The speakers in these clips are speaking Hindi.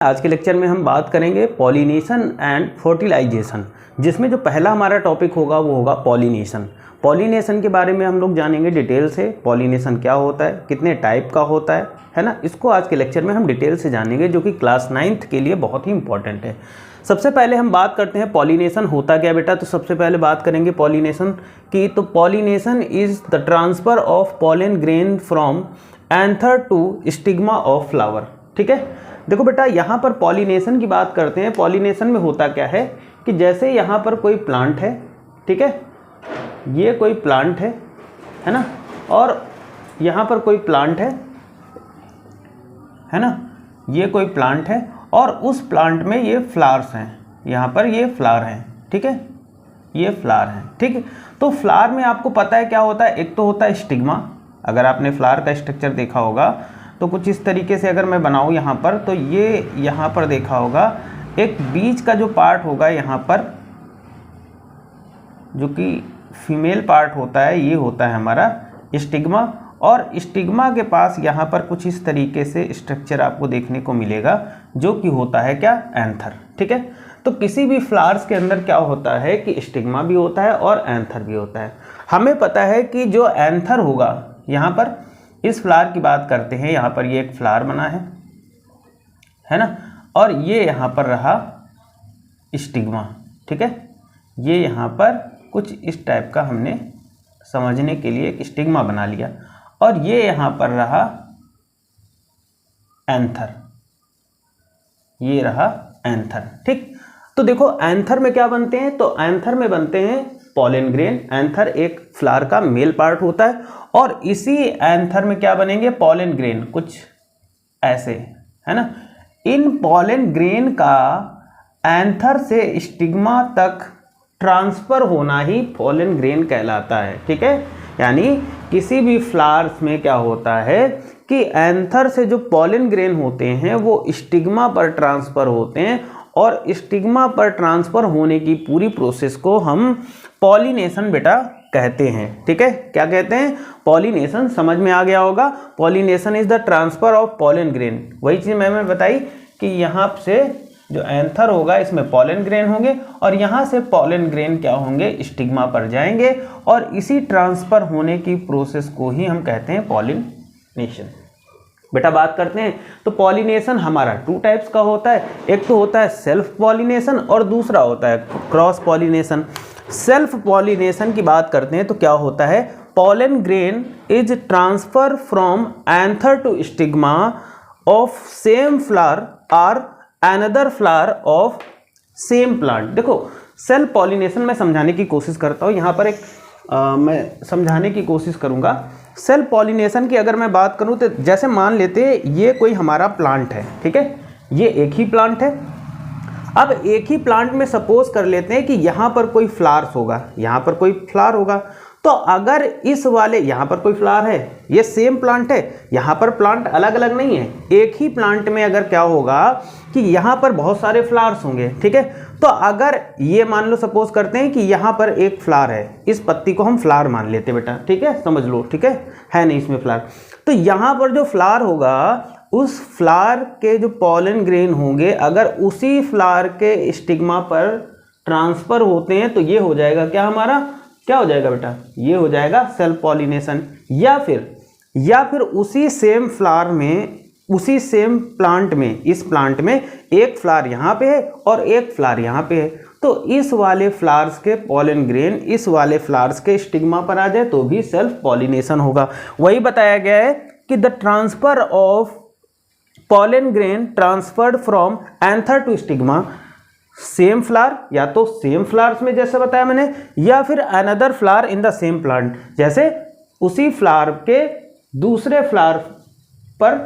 आज के लेक्चर में हम बात करेंगे पॉलिनेशन एंड फर्टिलाइजेशन, जिसमें जो पहला हमारा टॉपिक होगा वो होगा पॉलिनेशन। पॉलिनेशन के बारे में हम लोग जानेंगे डिटेल से, पॉलिनेशन क्या होता है, कितने टाइप का होता है ना। इसको आज के लेक्चर में हम डिटेल से जानेंगे, जो कि क्लास 9th के लिए बहुत ही इंपॉर्टेंट है। सबसे पहले हम बात करते हैं पॉलिनेशन होता क्या बेटा। तो सबसे पहले बात करेंगे पॉलिनेशन की। तो pollination is the transfer of pollen grain from anther to stigma of flower. ठीक है, देखो बेटा यहाँ पर पॉलिनेशन की बात करते हैं। पॉलिनेशन में होता क्या है कि जैसे यहाँ पर कोई प्लांट है, ठीक है, ये कोई प्लांट है ना, और यहाँ पर कोई प्लांट है ना, ये कोई प्लांट है और उस प्लांट में ये फ्लावर्स हैं, यहाँ पर ये फ्लावर हैं, ठीक है, ये फ्लावर हैं, ठीक है। तो फ्लावर में आपको पता है क्या होता है, एक तो होता है स्टिग्मा। अगर आपने फ्लावर का स्ट्रक्चर देखा होगा तो कुछ इस तरीके से अगर मैं बनाऊँ यहाँ पर, तो ये यहाँ पर देखा होगा एक बीच का जो पार्ट होगा यहाँ पर, जो कि फीमेल पार्ट होता है, ये होता है हमारा स्टिग्मा। और स्टिग्मा के पास यहाँ पर कुछ इस तरीके से स्ट्रक्चर आपको देखने को मिलेगा, जो कि होता है क्या, एंथर। ठीक है, तो किसी भी फ्लावर्स के अंदर क्या होता है कि स्टिग्मा भी होता है और एंथर भी होता है। हमें पता है कि जो एंथर होगा, यहाँ पर इस फ्लावर की बात करते हैं, यहाँ पर ये एक फ्लावर बना है ना, और ये यहाँ पर रहा स्टिग्मा। ठीक है, ये यहाँ पर कुछ इस टाइप का हमने समझने के लिए एक स्टिग्मा बना लिया, और ये यहाँ पर रहा एंथर, ये रहा एंथर। ठीक, तो देखो एंथर में क्या बनते हैं, तो एंथर में बनते हैं पॉलन ग्रेन। एंथर एक फ्लावर का मेल पार्ट होता है, और इसी एंथर में क्या बनेंगे, पॉलन ग्रेन, कुछ ऐसे, है ना। इन पॉलन ग्रेन का एंथर से स्टिग्मा तक ट्रांसफर होना ही पॉलन ग्रेन कहलाता है। ठीक है, यानी किसी भी फ्लावर्स में क्या होता है कि एंथर से जो पॉलन ग्रेन होते हैं वो स्टिग्मा पर ट्रांसफर होते हैं, और स्टिग्मा पर ट्रांसफर होने की पूरी प्रोसेस को हम पॉलिनेशन बेटा कहते हैं। ठीक है, क्या कहते हैं, पॉलिनेशन। समझ में आ गया होगा। Pollination is the transfer of pollen grain. वही चीज़ मैंने बताई कि यहाँ से जो एंथर होगा इसमें पॉलन ग्रेन होंगे, और यहाँ से पॉलन ग्रेन क्या होंगे, स्टिग्मा पर जाएंगे, और इसी ट्रांसफर होने की प्रोसेस को ही हम कहते हैं पॉलिनेशन। बेटा बात करते हैं तो पॉलिनेशन हमारा 2 टाइप्स का होता है। एक तो होता है सेल्फ पॉलिनेशन और दूसरा होता है क्रॉस पॉलिनेशन। सेल्फ पॉलिनेशन की बात करते हैं तो क्या होता है, pollen grain is transfer from anther to stigma of same flower और another flower of same plant. देखो सेल्फ पॉलिनेशन मैं समझाने की कोशिश करता हूँ, यहाँ पर एक मैं समझाने की कोशिश करूँगा। सेल्फ पॉलिनेशन की अगर मैं बात करूँ तो जैसे मान लेते हैं ये कोई हमारा प्लांट है, ठीक है, ये एक ही प्लांट है। अब एक ही प्लांट में सपोज कर लेते हैं कि यहाँ पर कोई फ्लावर्स होगा, यहाँ पर कोई फ्लावर होगा, तो अगर इस वाले यहाँ पर कोई फ्लावर है, ये सेम प्लांट है, यहाँ पर प्लांट अलग अलग नहीं है, एक ही प्लांट में अगर क्या होगा कि यहाँ पर बहुत सारे फ्लावर्स होंगे। ठीक है, तो अगर ये मान लो सपोज करते हैं कि यहाँ पर एक फ्लावर है, इस पत्ती को हम फ्लावर मान लेते बेटा, ठीक है, समझ लो, ठीक है नहीं इसमें फ्लावर। तो यहाँ पर जो फ्लावर होगा, उस फ्लावर के जो पॉलन ग्रेन होंगे अगर उसी फ्लावर के स्टिग्मा पर ट्रांसफर होते हैं तो ये हो जाएगा क्या, हमारा क्या हो जाएगा बेटा, ये हो जाएगा सेल्फ पॉलिनेशन। या फिर उसी सेम फ्लावर में, उसी सेम प्लांट में, इस प्लांट में एक फ्लावर यहाँ पे है और एक फ्लावर यहाँ पे है, तो इस वाले फ्लावर्स के पॉलन ग्रेन इस वाले फ्लावर्स के स्टिग्मा पर आ जाए तो भी सेल्फ पॉलिनेशन होगा। वही बताया गया है कि the transfer of pollen grain transferred from anther to stigma, same flower, या तो सेम फ्लावर्स में जैसे बताया मैंने, या फिर another flower in the same plant, जैसे उसी फ्लावर के दूसरे फ्लावर पर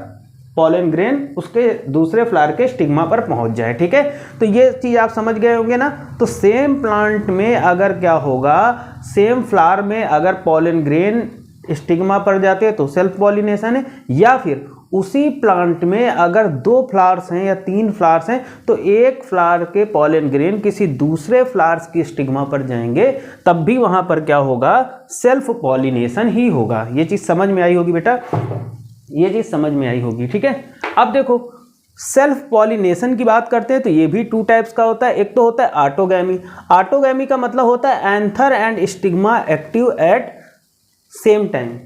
पॉलन ग्रेन उसके दूसरे फ्लावर के स्टिग्मा पर पहुंच जाए। ठीक है, तो ये चीज़ आप समझ गए होंगे ना। तो सेम प्लांट में अगर क्या होगा, सेम फ्लावर में अगर पॉलन ग्रेन स्टिग्मा पर जाते हैं तो सेल्फ पॉलिनेशन है, या फिर उसी प्लांट में अगर 2 फ्लावर्स हैं या 3 फ्लावर्स हैं तो एक फ्लावर के पॉलन ग्रेन किसी दूसरे फ्लावर्स की स्टिग्मा पर जाएंगे, तब भी वहां पर क्या होगा, सेल्फ पॉलिनेशन ही होगा। ये चीज़ समझ में आई होगी बेटा, ये चीज़ समझ में आई होगी। ठीक है, अब देखो सेल्फ पॉलिनेशन की बात करते हैं तो ये भी 2 टाइप्स का होता है। एक तो होता है ऑटोगैमी। ऑटोगैमी का मतलब होता है anther and stigma active at same time.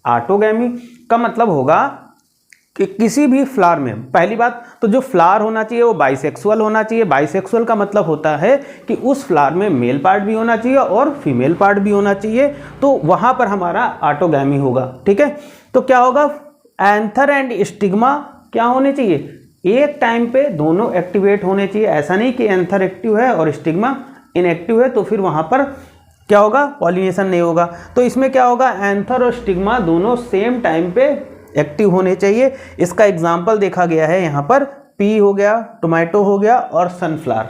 Autogamy का मतलब होगा कि किसी भी फ्लावर में, पहली बात तो जो फ्लावर होना चाहिए वो बाइसेक्सुअल होना चाहिए। बाइसेक्सुअल का मतलब होता है कि उस फ्लावर में मेल पार्ट भी होना चाहिए और फीमेल पार्ट भी होना चाहिए, तो वहाँ पर हमारा ऑटोगैमी होगा। ठीक है, तो क्या होगा, एंथर एंड स्टिग्मा क्या होने चाहिए, एक टाइम पे दोनों एक्टिवेट होने चाहिए। ऐसा नहीं कि एंथर एक्टिव है और स्टिग्मा इनएक्टिव है तो फिर वहाँ पर क्या होगा, पॉलिनेशन नहीं होगा। तो इसमें क्या होगा, एंथर और स्टिग्मा दोनों सेम टाइम पे एक्टिव होने चाहिए। इसका एग्जाम्पल देखा गया है यहाँ पर, पी हो गया, टोमेटो हो गया और सनफ्लावर।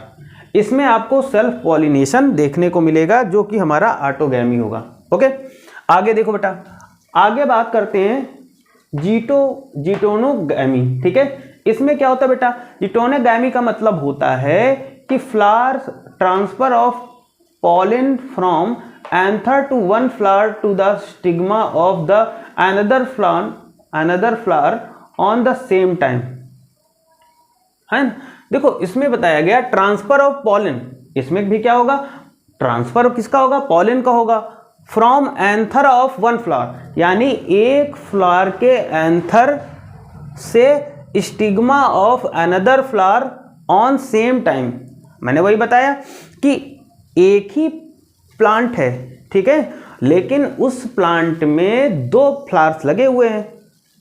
इसमें आपको सेल्फ पॉलिनेशन देखने को मिलेगा जो कि हमारा ऑटोगैमी होगा। ओके, आगे देखो बेटा, आगे बात करते हैं जीटोनोगैमी। ठीक है, इसमें क्या होता है बेटा, जीटोनोगैमी का मतलब होता है कि flower transfer of pollen from anther to one flower to the stigma of the another flower on the same time, है ना। देखो इसमें बताया गया ट्रांसफर ऑफ पॉलन, इसमें भी क्या होगा, ट्रांसफर किसका होगा, पॉलन का होगा, from anther of one flower, यानी एक फ्लावर के एंथर से stigma of another flower on same time. मैंने वही बताया कि एक ही प्लांट है, ठीक है, लेकिन उस प्लांट में 2 फ्लावर्स लगे हुए हैं।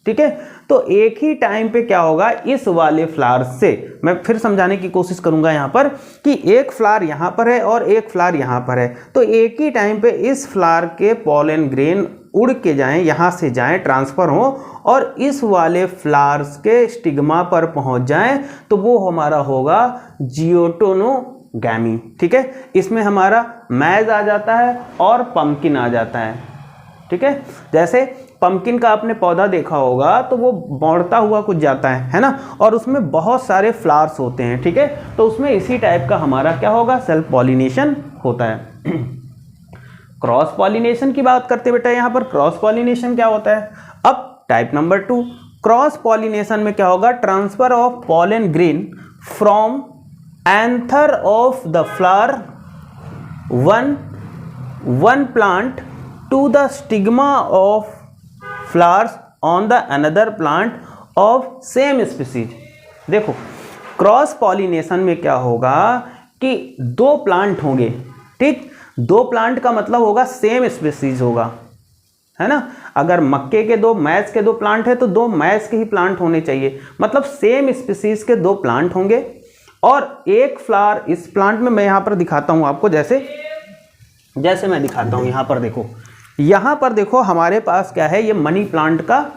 ठीक है, तो एक ही टाइम पे क्या होगा, इस वाले फ्लावर से, मैं फिर समझाने की कोशिश करूंगा यहाँ पर कि एक फ्लावर यहाँ पर है और एक फ्लावर यहाँ पर है, तो एक ही टाइम पे इस फ्लावर के पॉलन ग्रेन उड़ के जाएं, यहाँ से जाएं, ट्रांसफर हो और इस वाले फ्लावर्स के स्टिग्मा पर पहुँच जाएं, तो वो हमारा होगा जीटोनोगैमी। ठीक है, इसमें हमारा मैज आ जाता है और पंपकिन आ जाता है। ठीक है, जैसे पंपकिन का आपने पौधा देखा होगा तो वो बढ़ता हुआ कुछ जाता है ना, और उसमें बहुत सारे फ्लावर्स होते हैं। ठीक है, तो उसमें इसी टाइप का हमारा क्या होगा, सेल्फ पॉलिनेशन होता है। क्रॉस पॉलिनेशन की बात करते बेटा, यहाँ पर क्रॉस पॉलिनेशन क्या होता है। अब टाइप नंबर 2, क्रॉस पॉलिनेशन में क्या होगा, transfer of pollen grain from anther of the flower one plant to the stigma of flowers on the another plant of same species. देखो क्रॉस पॉलिनेशन में क्या होगा कि 2 प्लांट होंगे, ठीक, 2 प्लांट का मतलब होगा सेम स्पीसीज होगा, है ना। अगर मक्के के 2 मैज के 2 प्लांट है तो 2 मैज के ही प्लांट होने चाहिए, मतलब सेम स्पीसीज के 2 प्लांट होंगे। और एक फ्लावर इस प्लांट में मैं यहाँ पर दिखाता हूँ आपको, जैसे मैं दिखाता हूँ यहाँ पर देखो, यहाँ पर देखो हमारे पास क्या है, ये मनी प्लांट का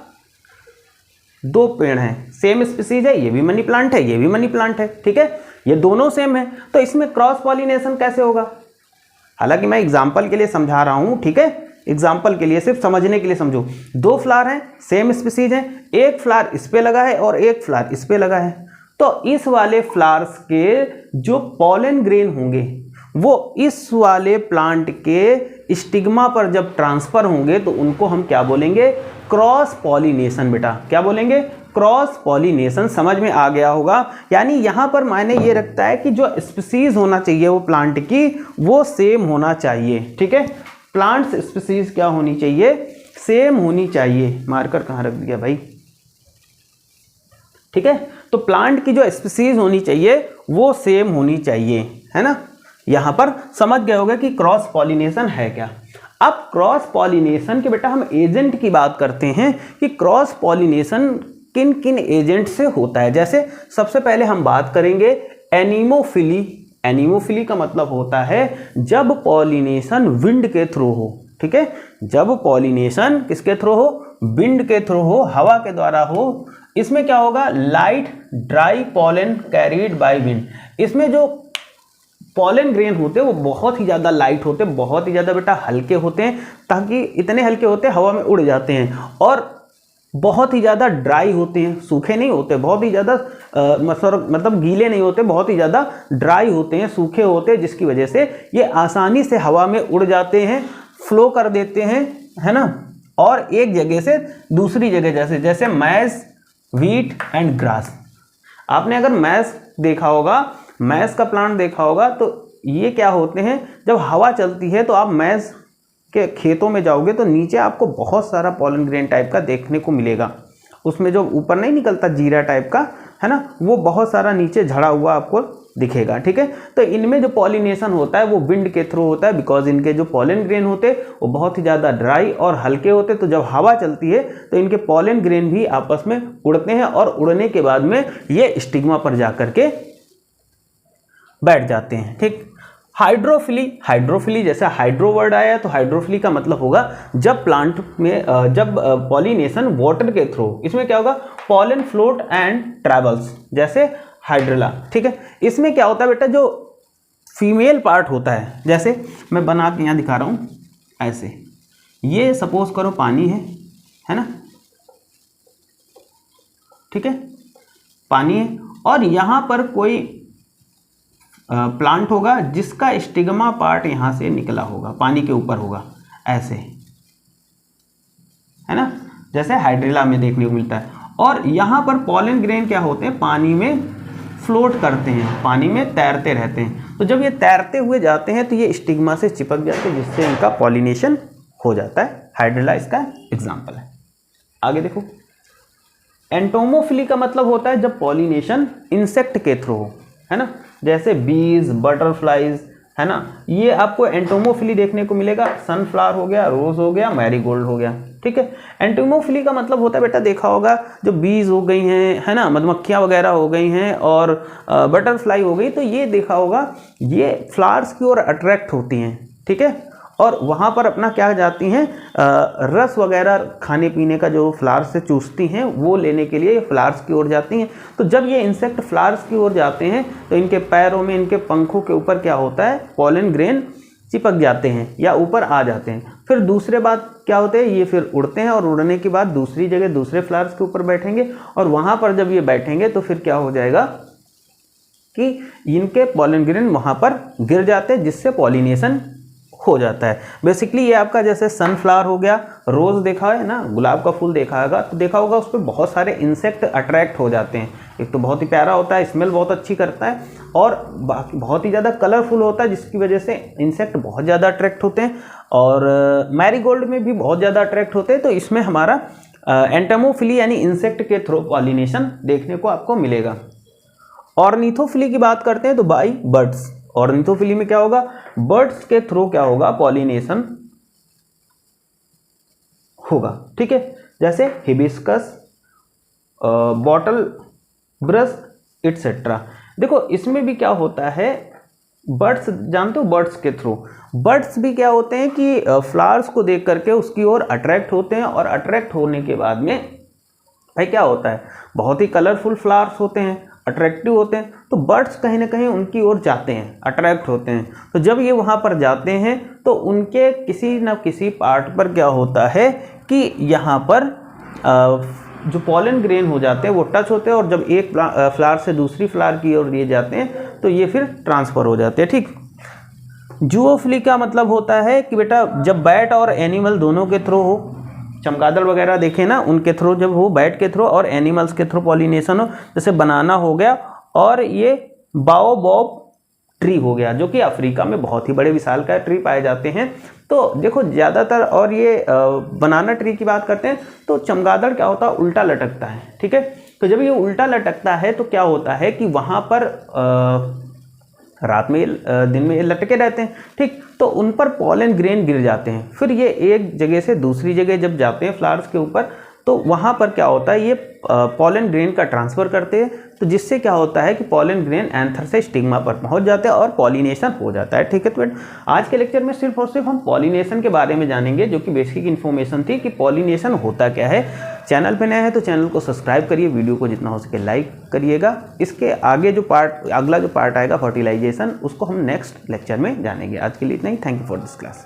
2 पेड़ हैं, सेम स्पीसीज है, ये भी मनी प्लांट है, ये भी मनी प्लांट है। ठीक है, ये दोनों सेम है, तो इसमें क्रॉस पॉलिनेशन कैसे होगा। हालांकि मैं एग्जांपल के लिए समझा रहा हूँ, ठीक है, एग्जांपल के लिए, सिर्फ समझने के लिए समझो। 2 फ्लावर हैं, सेम स्पीसीज हैं, एक फ्लावर इस पे लगा है और एक फ्लावर इस पे लगा है, तो इस वाले फ्लावर्स के जो पॉलन ग्रेन होंगे वो इस वाले प्लांट के स्टिग्मा पर जब ट्रांसफर होंगे तो उनको हम क्या बोलेंगे, क्रॉस पॉलिनेशन। बेटा क्या बोलेंगे, क्रॉस पॉलिनेशन। समझ में आ गया होगा। यानी यहाँ पर मायने ये रखता है कि जो स्पीसीज होना चाहिए वो प्लांट की, वो सेम होना चाहिए। ठीक है, प्लांट्स स्पीसीज क्या होनी चाहिए, सेम होनी चाहिए। मार्कर कहाँ रख दिया भाई। ठीक है, तो प्लांट की जो स्पीसीज होनी चाहिए वो सेम होनी चाहिए, है ना। यहाँ पर समझ गए होंगे कि क्रॉस पॉलिनेशन है क्या। अब क्रॉस पॉलिनेशन के बेटा हम एजेंट की बात करते हैं कि क्रॉस पॉलिनेशन किन किन एजेंट से होता है। जैसे सबसे पहले हम बात करेंगे एनीमोफिली। एनीमोफिली का मतलब होता है जब पॉलिनेशन विंड के थ्रू हो। ठीक है, जब पॉलिनेशन किसके थ्रू हो, विंड के थ्रू हो, हवा के द्वारा हो। इसमें क्या होगा, light dry pollen carried by wind. इसमें जो पॉलन ग्रेन होते हैं वो बहुत ही ज़्यादा लाइट होते हैं, बहुत ही ज़्यादा बेटा हल्के होते हैं, ताकि इतने हल्के होते हैं हवा में उड़ जाते हैं, और बहुत ही ज़्यादा ड्राई होते हैं, सूखे नहीं होते, बहुत ही ज़्यादा मतलब गीले नहीं होते, बहुत ही ज़्यादा ड्राई होते हैं, सूखे होते हैं, जिसकी वजह से ये आसानी से हवा में उड़ जाते हैं, फ्लो कर देते हैं, है ना। और एक जगह से दूसरी जगह, जैसे मैज, व्हीट एंड ग्रास। आपने अगर मैस देखा होगा, मैस का प्लांट देखा होगा, तो ये क्या होते हैं, जब हवा चलती है तो आप मैस के खेतों में जाओगे तो नीचे आपको बहुत सारा पॉलन ग्रेन टाइप का देखने को मिलेगा। उसमें जो ऊपर नहीं निकलता जीरा टाइप का, है ना, वो बहुत सारा नीचे झड़ा हुआ आपको दिखेगा। ठीक है, तो इनमें जो पॉलिनेशन होता है वो विंड के थ्रू होता है, बिकॉज इनके जो पॉलन ग्रेन होते हैं वो बहुत ही ज़्यादा ड्राई और हल्के होते हैं। तो जब हवा चलती है तो इनके पॉलन ग्रेन भी आपस में उड़ते हैं और उड़ने के बाद में ये स्टिग्मा पर जा करके बैठ जाते हैं। ठीक, हाइड्रोफिली, हाइड्रोफिली जैसे हाइड्रो वर्ड आया तो हाइड्रोफिली का मतलब होगा जब प्लांट में जब पॉलिनेशन वाटर के थ्रू, इसमें क्या होगा, पॉलन फ्लोट एंड ट्रैवल्स, जैसे हाइड्रिला। ठीक है, इसमें क्या होता है बेटा, जो फीमेल पार्ट होता है, जैसे मैं बना के यहाँ दिखा रहा हूँ ऐसे, ये सपोज करो पानी है ना, ठीक है, पानी है और यहाँ पर कोई प्लांट होगा जिसका स्टिग्मा पार्ट यहाँ से निकला होगा, पानी के ऊपर होगा ऐसे, है ना, जैसे हाइड्रिला में देखने को मिलता है। और यहाँ पर पॉलन ग्रेन क्या होते हैं, पानी में फ्लोट करते हैं, पानी में तैरते रहते हैं। तो जब ये तैरते हुए जाते हैं तो ये स्टिग्मा से चिपक जाते हैं, जिससे इनका पॉलिनेशन हो जाता है। हाइड्रिला इसका एग्जाम्पल है। आगे देखो, एंटोमोफिली का मतलब होता है जब पॉलिनेशन इंसेक्ट के थ्रू हो, है ना, जैसे बीज, बटरफ्लाइज, है ना, ये आपको एंटोमोफिली देखने को मिलेगा। सनफ्लावर हो गया, रोज हो गया, मैरीगोल्ड हो गया। ठीक है, एंटोमोफिली का मतलब होता है बेटा, देखा होगा जो बीज हो गई हैं, है ना, मधुमक्खियाँ वगैरह हो गई हैं और बटरफ्लाई हो गई, तो ये देखा होगा ये फ्लावर्स की ओर अट्रैक्ट होती हैं। ठीक है, और वहाँ पर अपना क्या जाती हैं, रस वगैरह खाने पीने का जो फ्लावर्स से चूसती हैं वो लेने के लिए फ्लावर्स की ओर जाती हैं। तो जब ये इंसेक्ट फ्लावर्स की ओर जाते हैं तो इनके पैरों में, इनके पंखों के ऊपर क्या होता है, पॉलन ग्रेन चिपक जाते हैं या ऊपर आ जाते हैं। फिर दूसरे बात क्या होते हैं, ये फिर उड़ते हैं और उड़ने के बाद दूसरी जगह दूसरे फ्लावर्स के ऊपर बैठेंगे और वहाँ पर जब ये बैठेंगे तो फिर क्या हो जाएगा कि इनके पॉलन ग्रेन वहाँ पर गिर जाते हैं, जिससे पॉलिनेशन हो जाता है। बेसिकली ये आपका जैसे सनफ्लावर हो गया, रोज़ देखा है ना, गुलाब का फूल देखा होगा, तो देखा होगा उस पर बहुत सारे इंसेक्ट अट्रैक्ट हो जाते हैं। एक तो बहुत ही प्यारा होता है, स्मेल बहुत अच्छी करता है और बाकी बहुत ही ज़्यादा कलरफुल होता है, जिसकी वजह से इंसेक्ट बहुत ज़्यादा अट्रैक्ट होते हैं। और मैरीगोल्ड में भी बहुत ज़्यादा अट्रैक्ट होते हैं। तो इसमें हमारा एंटोमोफिली यानी इंसेक्ट के थ्रू पॉलिनेशन देखने को आपको मिलेगा। ऑर्निथोफिली की बात करते हैं तो बाई बर्ड्स। ऑर्निथोफिली में क्या होगा, बर्ड्स के थ्रू क्या होगा, पॉलिनेशन होगा। ठीक है, जैसे हिबिस्कस, बॉटल ब्रश एटसेट्रा। देखो इसमें भी क्या होता है, बर्ड्स जानते हो, बर्ड्स के थ्रू बर्ड्स भी क्या होते हैं कि फ्लावर्स को देख करके उसकी ओर अट्रैक्ट होते हैं और अट्रैक्ट होने के बाद में भाई क्या होता है, बहुत ही कलरफुल फ्लावर्स होते हैं, अट्रैक्टिव होते हैं, तो बर्ड्स कहीं ना कहीं उनकी ओर जाते हैं, अट्रैक्ट होते हैं। तो जब ये वहाँ पर जाते हैं तो उनके किसी न किसी पार्ट पर क्या होता है कि यहाँ पर जो पॉलन ग्रेन हो जाते हैं वो टच होते हैं और जब एक फ्लावर से दूसरी फ्लावर की ओर लिए जाते हैं तो ये फिर ट्रांसफ़र हो जाते हैं। ठीक, जूओफिली का मतलब होता है कि बेटा जब बैट और एनिमल दोनों के थ्रू हो, चमगादड़ वगैरह देखें ना, उनके थ्रू जब हो, बैट के थ्रू और एनिमल्स के थ्रू पॉलिनेशन हो, जैसे बनाना हो गया और ये बाओबॉब ट्री हो गया, जो कि अफ्रीका में बहुत ही बड़े विशालकाय ट्री पाए जाते हैं। तो देखो ज़्यादातर, और ये बनाना ट्री की बात करते हैं तो चमगादड़ क्या होता है, उल्टा लटकता है। ठीक है, तो जब ये उल्टा लटकता है तो क्या होता है कि वहाँ पर रात में दिन में ये लटके रहते हैं। ठीक, तो उन पर पॉलन ग्रेन गिर जाते हैं। फिर ये एक जगह से दूसरी जगह जब जाते हैं फ्लावर्स के ऊपर, तो वहाँ पर क्या होता है, ये पॉलन ग्रेन का ट्रांसफ़र करते हैं, तो जिससे क्या होता है कि पॉलन ग्रेन एंथर से स्टिग्मा पर पहुँच जाते हैं और पॉलिनेशन हो जाता है। ठीक है, तो आज के लेक्चर में सिर्फ और सिर्फ हम पॉलिनेशन के बारे में जानेंगे, जो कि बेसिक इन्फॉर्मेशन थी कि पॉलिनेशन होता क्या है। चैनल पे नया है तो चैनल को सब्सक्राइब करिए, वीडियो को जितना हो सके लाइक करिएगा। इसके आगे जो पार्ट, अगला जो पार्ट आएगा फर्टिलाइजेशन, उसको हम नेक्स्ट लेक्चर में जानेंगे। आज के लिए इतना ही। Thank you for this class.